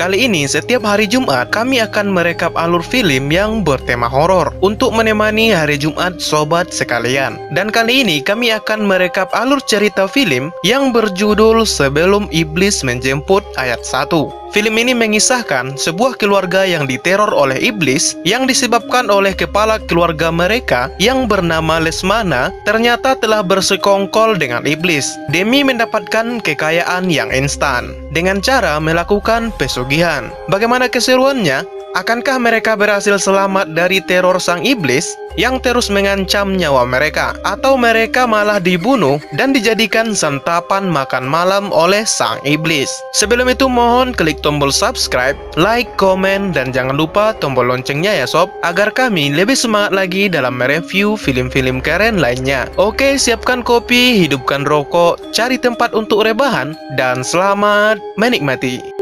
Kali ini setiap hari Jumat kami akan merekap alur film yang bertema horor untuk menemani hari Jumat sobat sekalian. Dan kali ini kami akan merekap alur cerita film yang berjudul Sebelum Iblis Menjemput ayat 1. Film ini mengisahkan sebuah keluarga yang diteror oleh iblis yang disebabkan oleh kepala keluarga mereka yang bernama Lesmana ternyata telah bersekongkol dengan iblis demi mendapatkan kekayaan yang instan dengan cara melakukan pesugihan. Bagaimana keseruannya? Akankah mereka berhasil selamat dari teror sang iblis yang terus mengancam nyawa mereka? Atau mereka malah dibunuh dan dijadikan santapan makan malam oleh sang iblis? Sebelum itu mohon klik tombol subscribe, like, komen, dan jangan lupa tombol loncengnya ya sob, agar kami lebih semangat lagi dalam mereview film-film keren lainnya. Oke, siapkan kopi, hidupkan rokok, cari tempat untuk rebahan, dan selamat menikmati.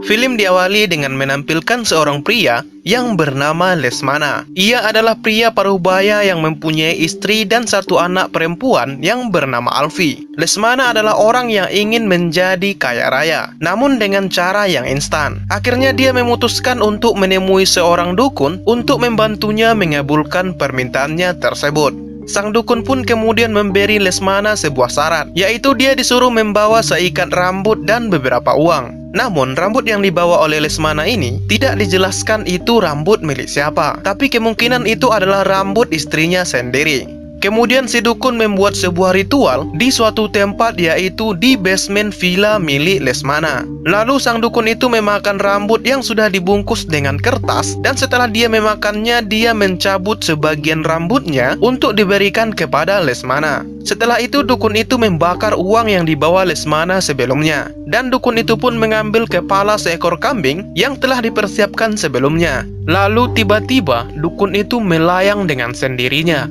Film diawali dengan menampilkan seorang pria yang bernama Lesmana. Ia adalah pria parubaya yang mempunyai istri dan satu anak perempuan yang bernama Alfi. Lesmana adalah orang yang ingin menjadi kaya raya, namun dengan cara yang instan. Akhirnya dia memutuskan untuk menemui seorang dukun untuk membantunya mengabulkan permintaannya tersebut. Sang dukun pun kemudian memberi Lesmana sebuah syarat, yaitu dia disuruh membawa seikat rambut dan beberapa uang. Namun, rambut yang dibawa oleh Lesmana ini tidak dijelaskan itu rambut milik siapa, tapi kemungkinan itu adalah rambut istrinya sendiri. Kemudian si dukun membuat sebuah ritual di suatu tempat, yaitu di basement villa milik Lesmana. Lalu sang dukun itu memakan rambut yang sudah dibungkus dengan kertas, dan setelah dia memakannya, dia mencabut sebagian rambutnya untuk diberikan kepada Lesmana. Setelah itu dukun itu membakar uang yang dibawa Lesmana sebelumnya, dan dukun itu pun mengambil kepala seekor kambing yang telah dipersiapkan sebelumnya. Lalu tiba-tiba dukun itu melayang dengan sendirinya.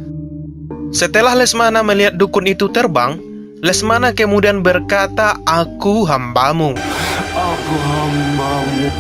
Setelah Lesmana melihat dukun itu terbang, Lesmana kemudian berkata, "Aku hambamu." Aku hambamu.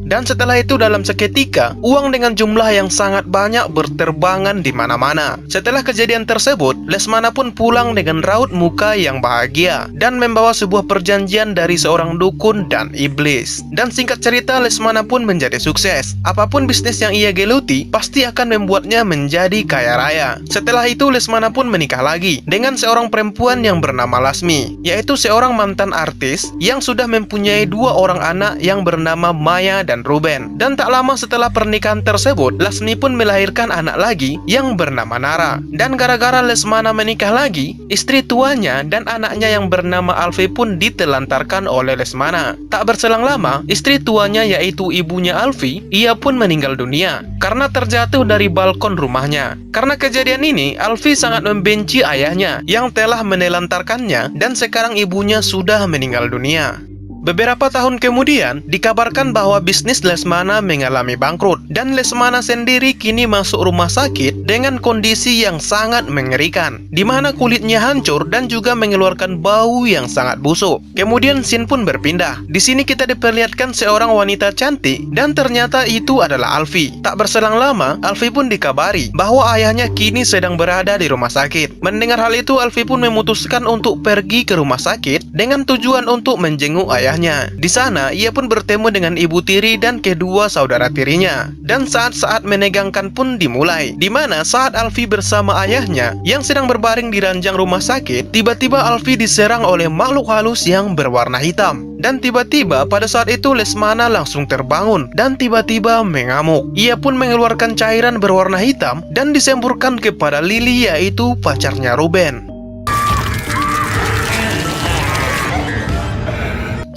Dan setelah itu dalam seketika, uang dengan jumlah yang sangat banyak berterbangan di mana-mana. Setelah kejadian tersebut, Lesmana pun pulang dengan raut muka yang bahagia dan membawa sebuah perjanjian dari seorang dukun dan iblis. Dan singkat cerita, Lesmana pun menjadi sukses. Apapun bisnis yang ia geluti, pasti akan membuatnya menjadi kaya raya. Setelah itu, Lesmana pun menikah lagi dengan seorang perempuan yang bernama Lasmi, yaitu seorang mantan artis yang sudah mempunyai 2 orang anak yang bernama Maya dan Ruben. Dan tak lama setelah pernikahan tersebut, Lasmi pun melahirkan anak lagi yang bernama Nara. Dan gara-gara Lesmana menikah lagi, istri tuanya dan anaknya yang bernama Alfi pun ditelantarkan oleh Lesmana. Tak berselang lama, istri tuanya yaitu ibunya Alfi, ia pun meninggal dunia karena terjatuh dari balkon rumahnya. Karena kejadian ini, Alfi sangat membenci ayahnya yang telah menelantarkannya, dan sekarang ibunya sudah meninggal dunia. Beberapa tahun kemudian, dikabarkan bahwa bisnis Lesmana mengalami bangkrut, dan Lesmana sendiri kini masuk rumah sakit dengan kondisi yang sangat mengerikan, di mana kulitnya hancur dan juga mengeluarkan bau yang sangat busuk. Kemudian scene pun berpindah. Di sini kita diperlihatkan seorang wanita cantik, dan ternyata itu adalah Alfi. Tak berselang lama, Alfi pun dikabari bahwa ayahnya kini sedang berada di rumah sakit. Mendengar hal itu, Alfi pun memutuskan untuk pergi ke rumah sakit dengan tujuan untuk menjenguk ayahnya. Di sana, ia pun bertemu dengan ibu tiri dan kedua saudara tirinya. Dan saat-saat menegangkan pun dimulai, di mana saat Alfi bersama ayahnya yang sedang berbaring di ranjang rumah sakit, tiba-tiba Alfi diserang oleh makhluk halus yang berwarna hitam. Dan tiba-tiba pada saat itu Lesmana langsung terbangun dan tiba-tiba mengamuk. Ia pun mengeluarkan cairan berwarna hitam dan disemburkan kepada Lily, yaitu pacarnya Ruben.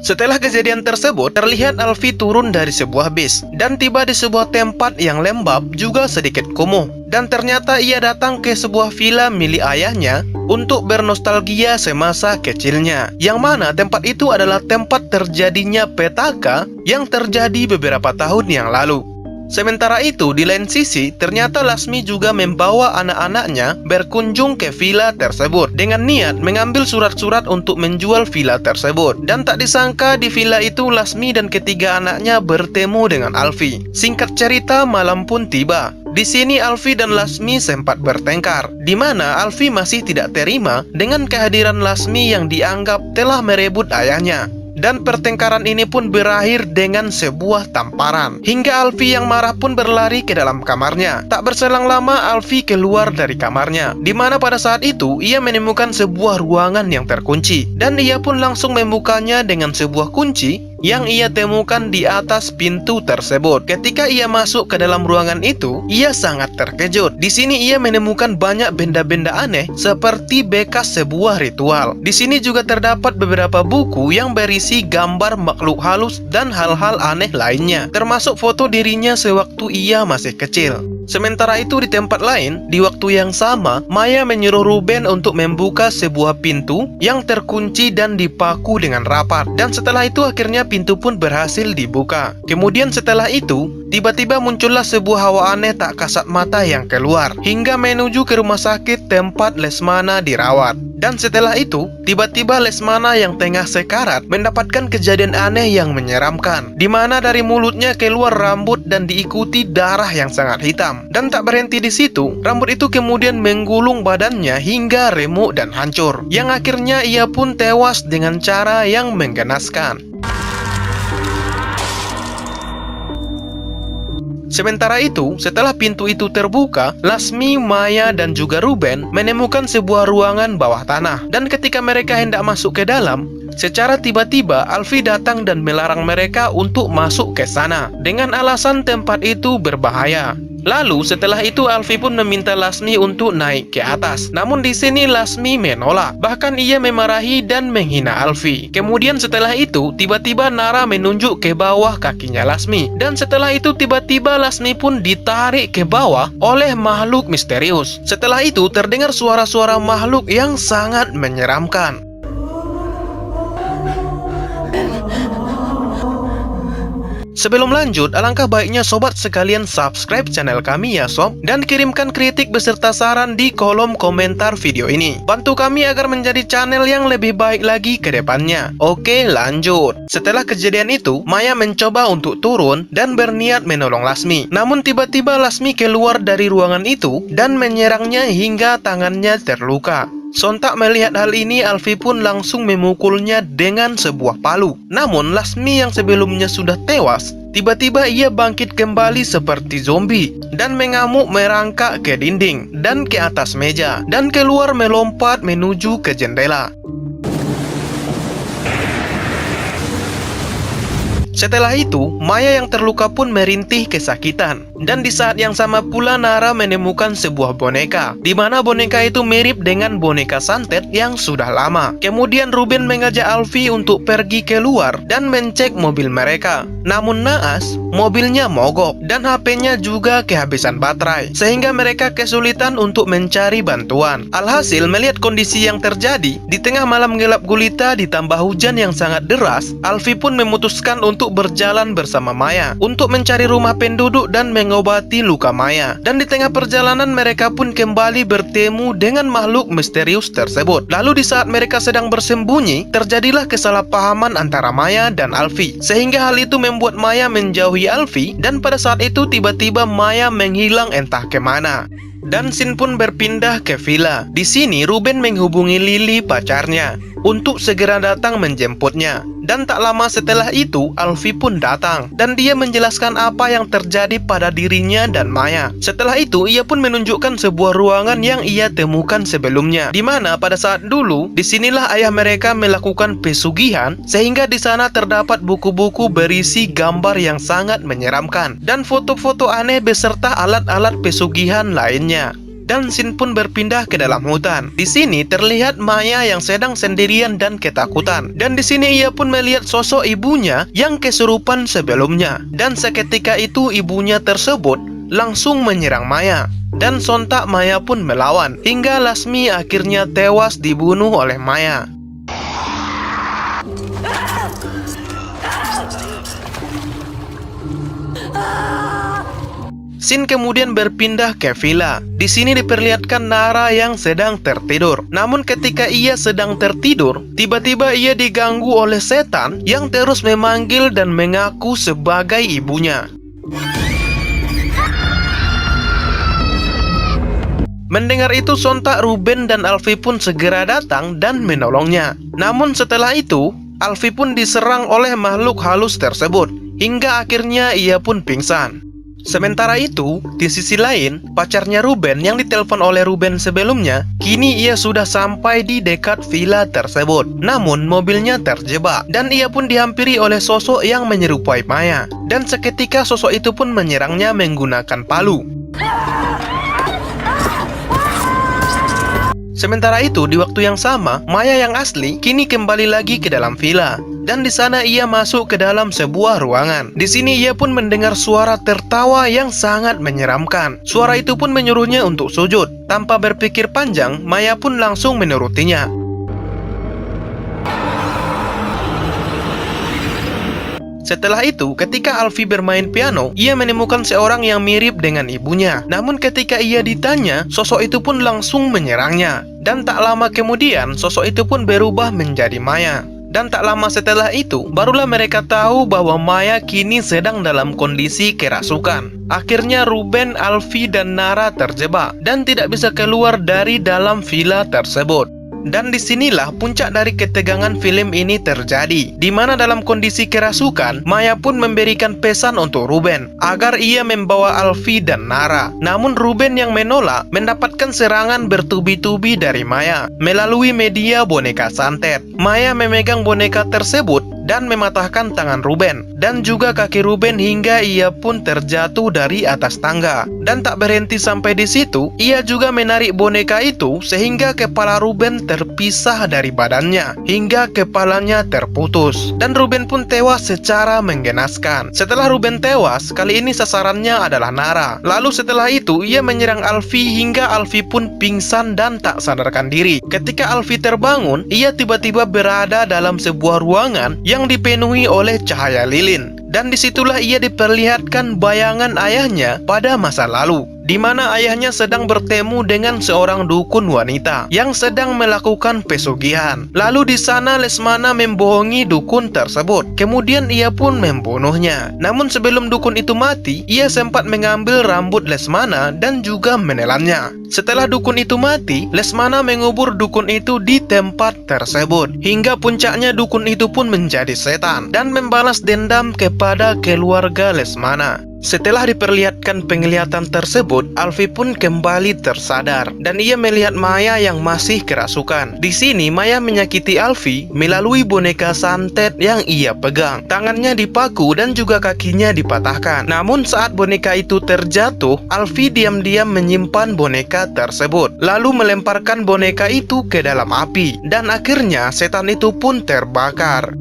Setelah kejadian tersebut, terlihat Alfi turun dari sebuah bis dan tiba di sebuah tempat yang lembab juga sedikit kumuh. Dan ternyata ia datang ke sebuah villa milik ayahnya untuk bernostalgia semasa kecilnya, yang mana tempat itu adalah tempat terjadinya petaka yang terjadi beberapa tahun yang lalu. Sementara itu, di lain sisi, ternyata Lasmi juga membawa anak-anaknya berkunjung ke villa tersebut dengan niat mengambil surat-surat untuk menjual villa tersebut. Dan tak disangka di villa itu Lasmi dan ketiga anaknya bertemu dengan Alfi. Singkat cerita, malam pun tiba. Di sini Alfi dan Lasmi sempat bertengkar, di mana Alfi masih tidak terima dengan kehadiran Lasmi yang dianggap telah merebut ayahnya. Dan pertengkaran ini pun berakhir dengan sebuah tamparan. Hingga Alfi yang marah pun berlari ke dalam kamarnya. Tak berselang lama Alfi keluar dari kamarnya, di mana pada saat itu ia menemukan sebuah ruangan yang terkunci. Dan ia pun langsung membukanya dengan sebuah kunci yang ia temukan di atas pintu tersebut. Ketika ia masuk ke dalam ruangan itu, ia sangat terkejut. Di sini ia menemukan banyak benda-benda aneh seperti bekas sebuah ritual. Di sini juga terdapat beberapa buku yang berisi gambar makhluk halus dan hal-hal aneh lainnya, termasuk foto dirinya sewaktu ia masih kecil. Sementara itu di tempat lain, di waktu yang sama, Maya menyuruh Ruben untuk membuka sebuah pintu yang terkunci dan dipaku dengan rapat. Dan setelah itu akhirnya pintu pun berhasil dibuka. Kemudian setelah itu, tiba-tiba muncullah sebuah hawa aneh tak kasat mata yang keluar, hingga menuju ke rumah sakit tempat Lesmana dirawat. Dan setelah itu, tiba-tiba Lesmana yang tengah sekarat mendapatkan kejadian aneh yang menyeramkan, di mana dari mulutnya keluar rambut dan diikuti darah yang sangat hitam. Dan tak berhenti di situ, rambut itu kemudian menggulung badannya hingga remuk dan hancur, yang akhirnya ia pun tewas dengan cara yang menggenaskan. Sementara itu, setelah pintu itu terbuka, Lasmi, Maya, dan juga Ruben menemukan sebuah ruangan bawah tanah. Dan ketika mereka hendak masuk ke dalam, secara tiba-tiba Alfi datang dan melarang mereka untuk masuk ke sana dengan alasan tempat itu berbahaya. Lalu setelah itu Alfi pun meminta Lasmi untuk naik ke atas. Namun di sini Lasmi menolak. Bahkan ia memarahi dan menghina Alfi. Kemudian setelah itu tiba-tiba Nara menunjuk ke bawah kakinya Lasmi. Dan setelah itu tiba-tiba Lasmi pun ditarik ke bawah oleh makhluk misterius. Setelah itu terdengar suara-suara makhluk yang sangat menyeramkan. Sebelum lanjut, alangkah baiknya sobat sekalian subscribe channel kami ya sob, dan kirimkan kritik beserta saran di kolom komentar video ini. Bantu kami agar menjadi channel yang lebih baik lagi ke depannya. Oke, lanjut. Setelah kejadian itu, Maya mencoba untuk turun dan berniat menolong Lasmi. Namun tiba-tiba Lasmi keluar dari ruangan itu dan menyerangnya hingga tangannya terluka. Sontak melihat hal ini, Alfi pun langsung memukulnya dengan sebuah palu. Namun Lasmi yang sebelumnya sudah tewas, tiba-tiba ia bangkit kembali seperti zombie dan mengamuk merangkak ke dinding dan ke atas meja dan keluar melompat menuju ke jendela. Setelah itu, Maya yang terluka pun merintih kesakitan. Dan di saat yang sama pula Nara menemukan sebuah boneka, di mana boneka itu mirip dengan boneka santet yang sudah lama. Kemudian Ruben mengajak Alfi untuk pergi keluar dan mencek mobil mereka. Namun naas, mobilnya mogok dan HP-nya juga kehabisan baterai, sehingga mereka kesulitan untuk mencari bantuan. Alhasil melihat kondisi yang terjadi, di tengah malam gelap gulita ditambah hujan yang sangat deras, Alfi pun memutuskan untuk berjalan bersama Maya untuk mencari rumah penduduk dan mengobati luka Maya. Dan di tengah perjalanan mereka pun kembali bertemu dengan makhluk misterius tersebut. Lalu di saat mereka sedang bersembunyi, terjadilah kesalahpahaman antara Maya dan Alfi, sehingga hal itu membuat Maya menjauhi Alfi. Dan pada saat itu tiba-tiba Maya menghilang entah kemana. Dan scene pun berpindah ke villa. Di sini Ruben menghubungi Lily, pacarnya, untuk segera datang menjemputnya. Dan tak lama setelah itu Alfi pun datang dan dia menjelaskan apa yang terjadi pada dirinya dan Maya. Setelah itu ia pun menunjukkan sebuah ruangan yang ia temukan sebelumnya, di mana pada saat dulu disinilah ayah mereka melakukan pesugihan, sehingga di sana terdapat buku-buku berisi gambar yang sangat menyeramkan dan foto-foto aneh beserta alat-alat pesugihan lainnya. Dan scene pun berpindah ke dalam hutan. Di sini terlihat Maya yang sedang sendirian dan ketakutan. Dan di sini ia pun melihat sosok ibunya yang kesurupan sebelumnya. Dan seketika itu ibunya tersebut langsung menyerang Maya. Dan sontak Maya pun melawan, hingga Lasmi akhirnya tewas dibunuh oleh Maya. Scene kemudian berpindah ke villa. Di sini diperlihatkan Nara yang sedang tertidur. Namun ketika ia sedang tertidur, tiba-tiba ia diganggu oleh setan yang terus memanggil dan mengaku sebagai ibunya. Mendengar itu sontak Ruben dan Alfie pun segera datang dan menolongnya. Namun setelah itu, Alfie pun diserang oleh makhluk halus tersebut, hingga akhirnya ia pun pingsan. Sementara itu, di sisi lain, pacarnya Ruben yang ditelepon oleh Ruben sebelumnya, kini ia sudah sampai di dekat villa tersebut. Namun, mobilnya terjebak, dan ia pun dihampiri oleh sosok yang menyerupai Maya. Dan seketika sosok itu pun menyerangnya menggunakan palu. Sementara itu, di waktu yang sama, Maya yang asli kini kembali lagi ke dalam villa. Dan di sana ia masuk ke dalam sebuah ruangan. Di sini ia pun mendengar suara tertawa yang sangat menyeramkan. Suara itu pun menyuruhnya untuk sujud. Tanpa berpikir panjang, Maya pun langsung menurutinya. Setelah itu, ketika Alfie bermain piano, ia menemukan seorang yang mirip dengan ibunya. Namun ketika ia ditanya, sosok itu pun langsung menyerangnya. Dan tak lama kemudian, sosok itu pun berubah menjadi Maya. Dan tak lama setelah itu, barulah mereka tahu bahwa Maya kini sedang dalam kondisi kerasukan. Akhirnya Ruben, Alfie, dan Nara terjebak dan tidak bisa keluar dari dalam villa tersebut. Dan disinilah puncak dari ketegangan film ini terjadi, di mana dalam kondisi kerasukan, Maya pun memberikan pesan untuk Ruben agar ia membawa Alfie dan Nara. Namun Ruben yang menolak mendapatkan serangan bertubi-tubi dari Maya melalui media boneka santet. Maya memegang boneka tersebut dan mematahkan tangan Ruben dan juga kaki Ruben hingga ia pun terjatuh dari atas tangga. Dan tak berhenti sampai di situ, ia juga menarik boneka itu sehingga kepala Ruben terpisah dari badannya hingga kepalanya terputus. Dan Ruben pun tewas secara menggenaskan. Setelah Ruben tewas, kali ini sasarannya adalah Nara. Lalu setelah itu ia menyerang Alfie hingga Alfie pun pingsan dan tak sadarkan diri. Ketika Alfie terbangun, ia tiba-tiba berada dalam sebuah ruangan yang dipenuhi oleh cahaya lilin. Dan disitulah ia diperlihatkan bayangan ayahnya pada masa lalu, di mana ayahnya sedang bertemu dengan seorang dukun wanita yang sedang melakukan pesugihan. Lalu di sana Lesmana membohongi dukun tersebut. Kemudian ia pun membunuhnya. Namun sebelum dukun itu mati, ia sempat mengambil rambut Lesmana dan juga menelannya. Setelah dukun itu mati, Lesmana mengubur dukun itu di tempat tersebut. Hingga puncaknya dukun itu pun menjadi setan dan membalas dendam kepada keluarga Lesmana. Setelah diperlihatkan penglihatan tersebut, Alfie pun kembali tersadar dan ia melihat Maya yang masih kerasukan. Di sini Maya menyakiti Alfie melalui boneka santet yang ia pegang. Tangannya dipaku dan juga kakinya dipatahkan. Namun saat boneka itu terjatuh, Alfie diam-diam menyimpan boneka tersebut, lalu melemparkan boneka itu ke dalam api dan akhirnya setan itu pun terbakar.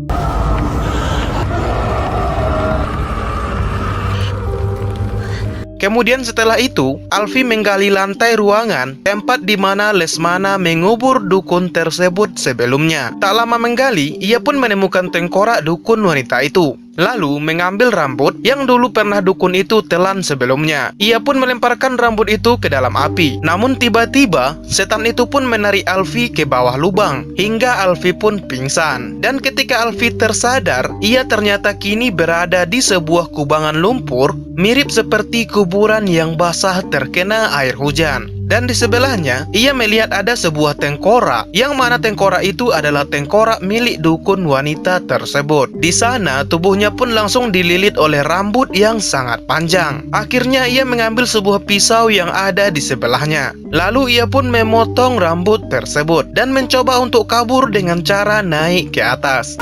Kemudian setelah itu, Alfie menggali lantai ruangan tempat di mana Lesmana mengubur dukun tersebut sebelumnya. Tak lama menggali, ia pun menemukan tengkorak dukun wanita itu. Lalu mengambil rambut yang dulu pernah dukun itu telan sebelumnya. Ia pun melemparkan rambut itu ke dalam api. Namun tiba-tiba setan itu pun menarik Alfie ke bawah lubang hingga Alfie pun pingsan. Dan ketika Alfie tersadar, ia ternyata kini berada di sebuah kubangan lumpur mirip seperti kuburan yang basah terkena air hujan. Dan di sebelahnya, ia melihat ada sebuah tengkorak, yang mana tengkorak itu adalah tengkorak milik dukun wanita tersebut. Di sana, tubuhnya pun langsung dililit oleh rambut yang sangat panjang. Akhirnya, ia mengambil sebuah pisau yang ada di sebelahnya. Lalu, ia pun memotong rambut tersebut dan mencoba untuk kabur dengan cara naik ke atas.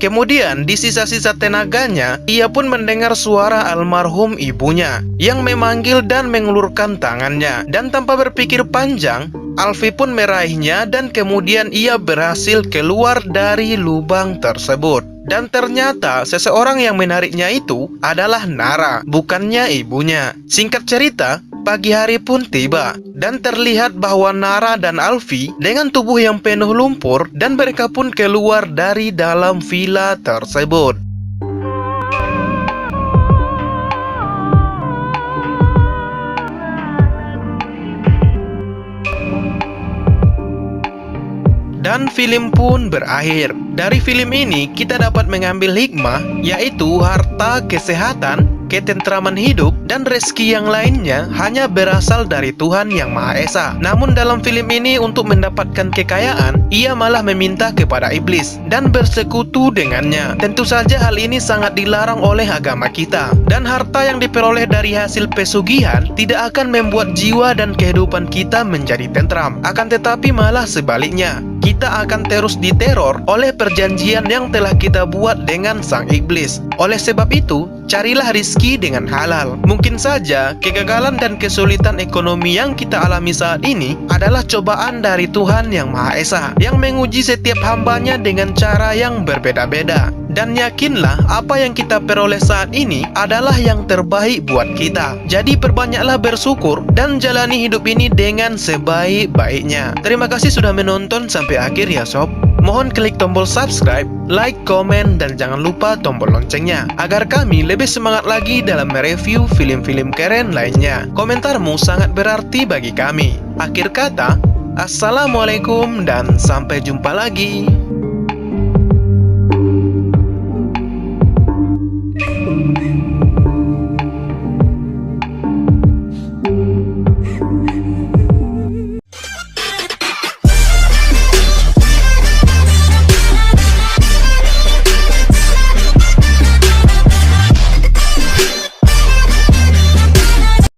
Kemudian di sisa-sisa tenaganya, ia pun mendengar suara almarhum ibunya yang memanggil dan mengulurkan tangannya. Dan tanpa berpikir panjang, Alfie pun meraihnya dan kemudian ia berhasil keluar dari lubang tersebut. Dan ternyata seseorang yang menariknya itu adalah Nara, bukannya ibunya. Singkat cerita, pagi hari pun tiba, dan terlihat bahwa Nara dan Alfie dengan tubuh yang penuh lumpur, dan mereka pun keluar dari dalam villa tersebut. Dan film pun berakhir. Dari film ini kita dapat mengambil hikmah, yaitu harta, kesehatan, ketentraman hidup, dan rezeki yang lainnya hanya berasal dari Tuhan Yang Maha Esa. Namun dalam film ini untuk mendapatkan kekayaan, ia malah meminta kepada iblis dan bersekutu dengannya. Tentu saja hal ini sangat dilarang oleh agama kita. Dan harta yang diperoleh dari hasil pesugihan tidak akan membuat jiwa dan kehidupan kita menjadi tentram. Akan tetapi malah sebaliknya, kita akan terus diteror oleh perjanjian yang telah kita buat dengan sang iblis. Oleh sebab itu, carilah rizki dengan halal. Mungkin saja kegagalan dan kesulitan ekonomi yang kita alami saat ini adalah cobaan dari Tuhan Yang Maha Esa, yang menguji setiap hambanya dengan cara yang berbeda-beda. Dan yakinlah apa yang kita peroleh saat ini adalah yang terbaik buat kita. Jadi perbanyaklah bersyukur dan jalani hidup ini dengan sebaik-baiknya. Terima kasih sudah menonton sampai akhir ya sob. Mohon klik tombol subscribe, like, komen, dan jangan lupa tombol loncengnya agar kami lebih semangat lagi dalam mereview film-film keren lainnya. Komentarmu sangat berarti bagi kami. Akhir kata, assalamualaikum dan sampai jumpa lagi.